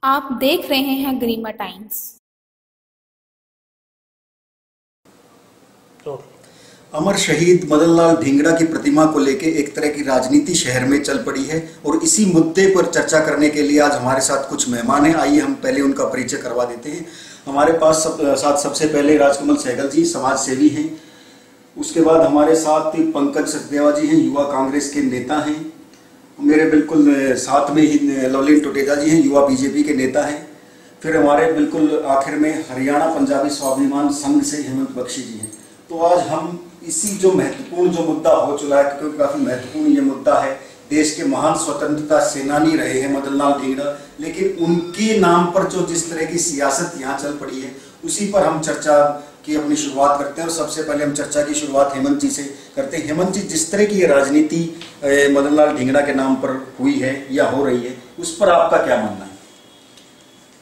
आप देख रहे हैं गरिमा टाइम्स। अमर शहीद मदन लाल ढींगरा की प्रतिमा को लेकर एक तरह की राजनीति शहर में चल पड़ी है और इसी मुद्दे पर चर्चा करने के लिए आज हमारे साथ कुछ मेहमान हैं। आइए हम पहले उनका परिचय करवा देते हैं। हमारे पास साथ सबसे पहले राजकमल सहगल जी समाज सेवी हैं। उसके बाद हमारे साथ पंकज सचदेवा जी हैं, युवा कांग्रेस के नेता हैं। मेरे बिल्कुल साथ में ही लवलीन टोटेजा जी हैं, युवा बीजेपी के नेता हैं। फिर हमारे बिल्कुल आखिर में हरियाणा पंजाबी स्वाभिमान संघ से हेमंत बख्शी जी हैं। तो आज हम इसी जो महत्वपूर्ण जो मुद्दा हो चुका है, क्योंकि काफी महत्वपूर्ण ये मुद्दा है, देश के महान स्वतंत्रता सेनानी रहे हैं मदन लाल ढींगरा, लेकिन उनके नाम पर जो जिस तरह की सियासत यहाँ चल पड़ी है उसी पर हम चर्चा की अपनी शुरुआत करते हैं। और सबसे पहले हम चर्चा की शुरुआत हेमंत जी से करते हैं। हेमंत जी, जिस तरह की ये राजनीति मदन लाल ढींगरा के नाम पर हुई है या हो रही है, उस पर आपका क्या मानना है?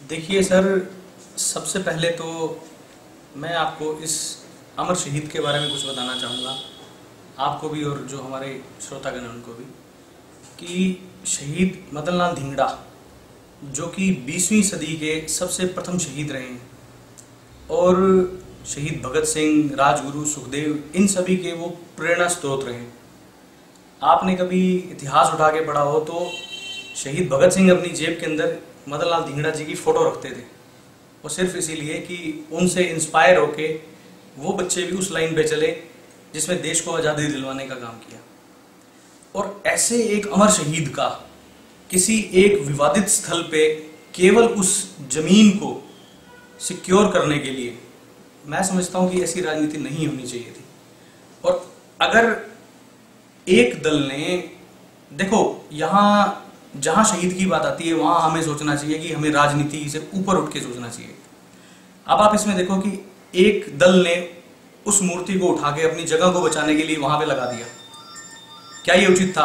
देखिए सर, सबसे पहले तो मैं आपको इस अमर शहीद के बारे में कुछ बताना चाहूँगा, आपको भी और जो हमारे श्रोतागण हैं उनको भी, कि शहीद मदन लाल ढींगरा जो कि 20वीं सदी के सबसे प्रथम शहीद रहे हैं और शहीद भगत सिंह, राजगुरु, सुखदेव, इन सभी के वो प्रेरणा स्रोत रहे। आपने कभी इतिहास उठा के पढ़ा हो तो शहीद भगत सिंह अपनी जेब के अंदर मदन लाल ढींगरा जी की फ़ोटो रखते थे, और सिर्फ इसीलिए कि उनसे इंस्पायर होके वो बच्चे भी उस लाइन पे चले जिसमें देश को आज़ादी दिलवाने का काम किया। और ऐसे एक अमर शहीद का किसी एक विवादित स्थल पे केवल उस जमीन को सिक्योर करने के लिए मैं समझता हूं कि ऐसी राजनीति नहीं होनी चाहिए थी। और अगर एक दल ने, देखो यहाँ जहां शहीद की बात आती है वहां हमें सोचना चाहिए कि हमें राजनीति से ऊपर उठ के सोचना चाहिए। अब आप इसमें देखो कि एक दल ने उस मूर्ति को उठा के अपनी जगह को बचाने के लिए वहां पे लगा दिया, क्या ये उचित था?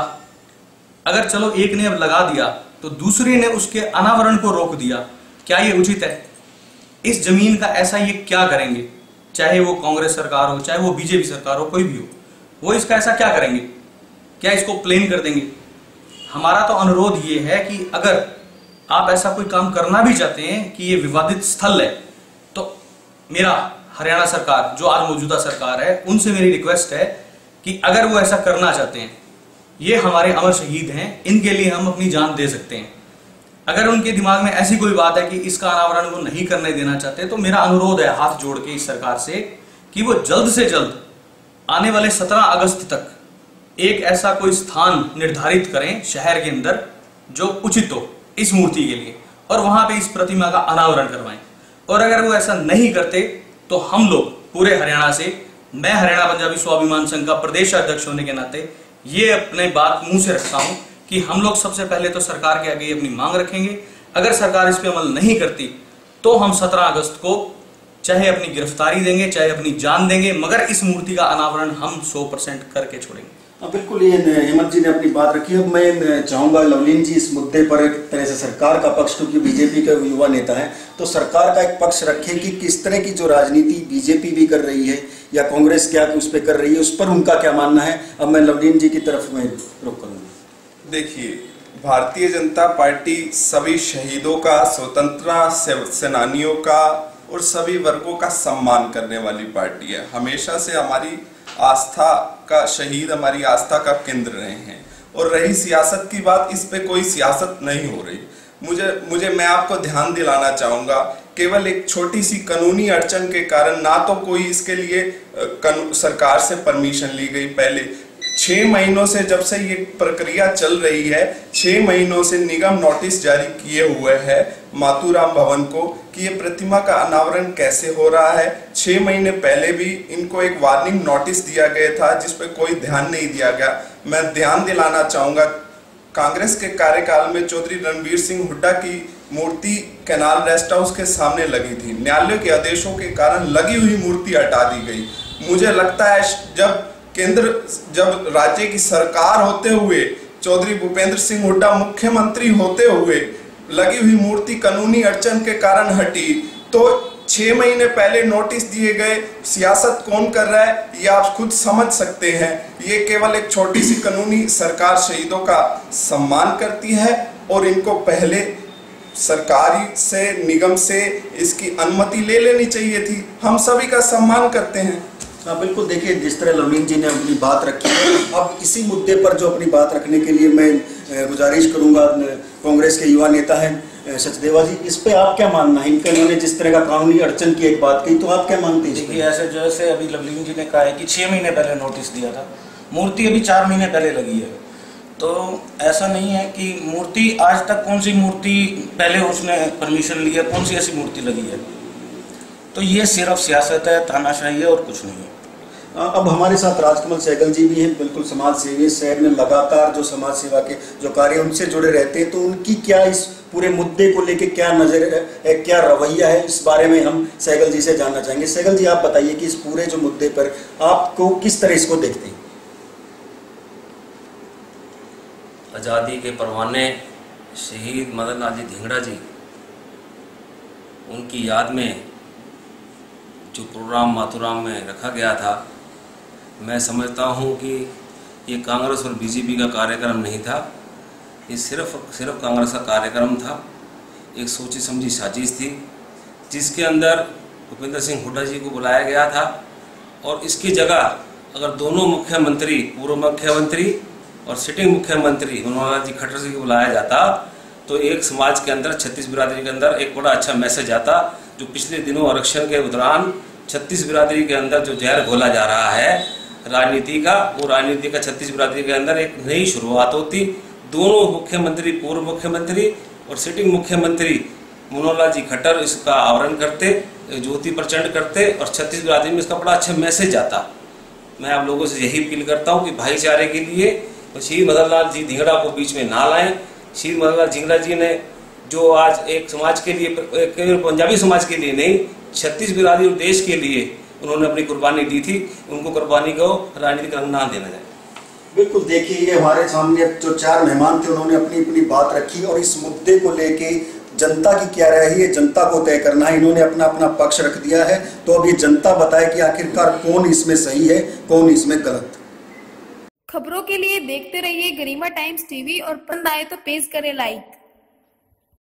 अगर चलो एक ने अब लगा दिया तो दूसरे ने उसके अनावरण को रोक दिया, क्या ये उचित है? इस जमीन का ऐसा ये क्या करेंगे, चाहे वो कांग्रेस सरकार हो, चाहे वो बीजेपी सरकार हो, कोई भी हो, वो इसका ऐसा क्या करेंगे? क्या इसको प्लेन कर देंगे? हमारा तो अनुरोध ये है कि अगर आप ऐसा कोई काम करना भी चाहते हैं कि ये विवादित स्थल है, तो मेरा हरियाणा सरकार जो आज मौजूदा सरकार है उनसे मेरी रिक्वेस्ट है कि अगर वो ऐसा करना चाहते हैं, ये हमारे अमर शहीद हैं, इनके लिए हम अपनी जान दे सकते हैं। अगर उनके दिमाग में ऐसी कोई बात है कि इसका अनावरण वो नहीं करने देना चाहते, तो मेरा अनुरोध है हाथ जोड़ के इस सरकार से कि वो जल्द से जल्द आने वाले 17 अगस्त तक एक ऐसा कोई स्थान निर्धारित करें शहर के अंदर जो उचित हो इस मूर्ति के लिए, और वहां पे इस प्रतिमा का अनावरण करवाएं। और अगर वो ऐसा नहीं करते तो हम लोग पूरे हरियाणा से, मैं हरियाणा पंजाबी स्वाभिमान संघ का प्रदेश अध्यक्ष होने के नाते ये अपने बात मुंह से रखता हूं कि हम लोग सबसे पहले तो सरकार के आगे अपनी मांग रखेंगे। अगर सरकार इस पे अमल नहीं करती तो हम 17 अगस्त को चाहे अपनी गिरफ्तारी देंगे, चाहे अपनी जान देंगे, मगर इस मूर्ति का अनावरण हम 100% करके छोड़ेंगे। बिल्कुल, ये हेमंत जी ने अपनी बात रखी। अब मैं चाहूंगा लवलीन जी इस मुद्दे पर एक तरह से सरकार का पक्ष, क्योंकि बीजेपी के युवा नेता हैं, तो सरकार का एक पक्ष रखें कि किस तरह की जो राजनीति बीजेपी भी कर रही है या कांग्रेस क्या उस पर कर रही है, उस पर उनका क्या मानना है। अब मैं लवलीन जी की तरफ में रुख करूंगा। देखिए, भारतीय जनता पार्टी सभी शहीदों का, स्वतंत्रता सेनानियों का और सभी वर्गों का सम्मान करने वाली पार्टी है। हमेशा से हमारी आस्था का शहीद हमारी आस्था का केंद्र रहे हैं। और रही सियासत की बात, इस पे कोई सियासत नहीं हो रही। मैं आपको ध्यान दिलाना चाहूंगा, केवल एक छोटी सी कानूनी अड़चन के कारण ना तो कोई इसके लिए सरकार से परमिशन ली गई। पहले 6 महीनों से, जब से ये प्रक्रिया चल रही है, 6 महीनों से निगम नोटिस जारी किए हुए है मातूराम भवन को कि ये प्रतिमा का अनावरण कैसे हो रहा है। 6 महीने पहले भी इनको एक वार्निंग नोटिस दिया गया था जिस पे कोई ध्यान नहीं दिया गया। मैं ध्यान दिलाना चाहूंगा, कांग्रेस के कार्यकाल में चौधरी रणबीर सिंह हुड्डा की मूर्ति कैनाल रेस्ट हाउस के सामने लगी थी। न्यायालय के आदेशों के कारण लगी हुई मूर्ति हटा दी गई। मुझे लगता है जब राज्य की सरकार होते हुए चौधरी भूपेंद्र सिंह हुड्डा मुख्यमंत्री होते हुए लगी हुई मूर्ति कानूनी अड़चन के कारण हटी, तो 6 महीने पहले नोटिस दिए गए। सियासत कौन कर रहा है ये आप खुद समझ सकते हैं। ये केवल एक छोटी सी कानूनी सरकार शहीदों का सम्मान करती है और इनको पहले सरकारी से, निगम से इसकी अनुमति ले लेनी चाहिए थी। हम सभी का सम्मान करते हैं। हाँ बिल्कुल, देखिए जिस तरह लवलीन जी ने अपनी बात रखी है, अब इसी मुद्दे पर जो अपनी बात रखने के लिए मैं गुजारिश करूंगा कांग्रेस के युवा नेता हैं सचदेवा जी, इस पे आप क्या मानना है? इनका इन्होंने जिस तरह का कानूनी अड़चन की एक बात कही, तो आप क्या मानते हैं? देखिए ऐसे जैसे अभी लवलीन जी ने कहा है कि 6 महीने पहले नोटिस दिया था, मूर्ति अभी 4 महीने पहले लगी है, तो ऐसा नहीं है कि मूर्ति आज तक कौन सी मूर्ति पहले उसने परमिशन लिया, कौन सी ऐसी मूर्ति लगी है? तो ये सिर्फ सियासत है, तानाशाही है और कुछ नहीं है। अब हमारे साथ राजकमल सहगल जी भी हैं, बिल्कुल समाज सेवी, शहर में लगातार जो समाज सेवा के जो कार्य उनसे जुड़े रहते हैं, तो उनकी क्या इस पूरे मुद्दे को लेके क्या नजर है, क्या रवैया है, इस बारे में हम सहगल जी से जानना चाहेंगे। सहगल जी, आप बताइए कि इस पूरे जो मुद्दे पर आपको किस तरह इसको देखते हैं? आज़ादी के परवाने शहीद मदन लाल जी धिंगड़ा जी, उनकी याद में जो प्रोग्राम माथुराम में रखा गया था, मैं समझता हूं कि ये कांग्रेस और बीजेपी का कार्यक्रम नहीं था, ये सिर्फ कांग्रेस का कार्यक्रम था। एक सोची समझी साजिश थी जिसके अंदर भूपेंद्र सिंह हुड्डा जी को बुलाया गया था, और इसकी जगह अगर दोनों मुख्यमंत्री, पूर्व मुख्यमंत्री और सिटिंग मुख्यमंत्री मनोहर लाल जी खट्टर जी को बुलाया जाता, तो एक समाज के अंदर, छत्तीस बिरादरी के अंदर एक बड़ा अच्छा मैसेज आता। जो पिछले दिनों आरक्षण के दौरान छत्तीस बिरादरी के अंदर जो जहर घोला जा रहा है राजनीति का, वो राजनीति का छत्तीस बिरादरी के अंदर एक नई शुरुआत होती। दोनों मुख्यमंत्री, पूर्व मुख्यमंत्री और सिटिंग मुख्यमंत्री मनोहर लाल जी खट्टर इसका आवरण करते, ज्योति प्रचंड करते, और छत्तीस बिरादरी में इसका बड़ा अच्छा मैसेज आता। मैं आप लोगों से यही अपील करता हूँ कि भाईचारे के लिए शहीद मदन लाल जी धिंगड़ा को बीच में ना लाएं। शहीद मदन लाल धिंगड़ा जी ने जो आज एक समाज के लिए, केवल पंजाबी समाज के लिए नहीं, छत्तीस बिरादरी और देश के लिए उन्होंने अपनी कुर्बानी दी थी, उनको कुर्बानी को राजनीतिक रंग ना देना चाहिए। बिल्कुल, देखिए ये हमारे सामने जो 4 मेहमान थे, उन्होंने अपनी अपनी बात रखी, और इस मुद्दे को लेके जनता की क्या राय है, जनता को तय करना है। इन्होंने अपना अपना पक्ष रख दिया है, तो अब ये जनता बताए कि आखिरकार कौन इसमें सही है, कौन इसमें गलत। खबरों के लिए देखते रहिए गरिमा टाइम्स टीवी और पसंद आए तो पेज करें लाइक।